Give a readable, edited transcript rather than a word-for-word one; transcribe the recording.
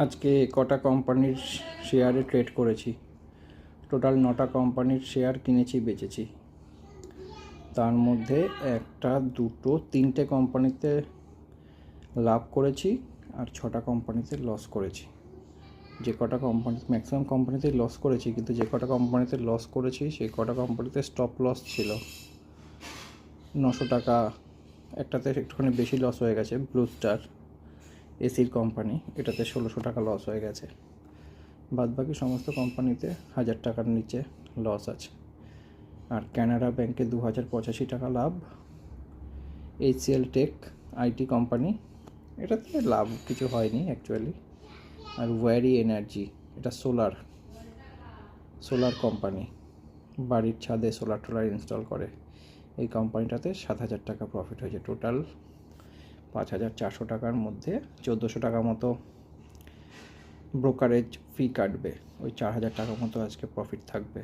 আজকে কটা কোম্পানির শেয়ারে ট্রেড করেছি। টোটাল 9টা কোম্পানির শেয়ার কিনেছি বেচেছি। তার মধ্যে একটা, দুটো, 3টে কোম্পানিতে লাভ করেছি আর 6টা কোম্পানিতে লস করেছি। যে কটা কোম্পানি, ম্যাক্সিমাম কোম্পানিতেই লস করেছি, কিন্তু যে কটা কোম্পানিতে লস করেছি সেই কটা কোম্পানিতে স্টপ লস ছিল। 900 টাকা, একটাতে একটুখানি বেশি লস হয়ে গেছে, ব্লু স্টার এসির কোম্পানি, এটাতে 1600 টাকা লস হয়ে গেছে। বাদবাকি সমস্ত কোম্পানিতে 1000 টাকার নিচে লস আছে। আর কানাড়া ব্যাংকে 2085 টাকা লাভ। HCL টেক আইটি কোম্পানি, এটাতে লাভ কিছু হয়নি অ্যাকচুয়ালি। আর ওয়ারি এনার্জি, এটা সোলার কোম্পানি, বাড়ির ছাদে সোলার টোলার ইনস্টল করে। এই কোম্পানিটাতে 7000 টাকা প্রফিট হয়েছে। টোটাল 5400 টাকার মধ্যে 1400 টাকা মতো ব্রোকারেজ ফি কাটবে, ওই 4000 টাকা মতো আজকে প্রফিট থাকবে।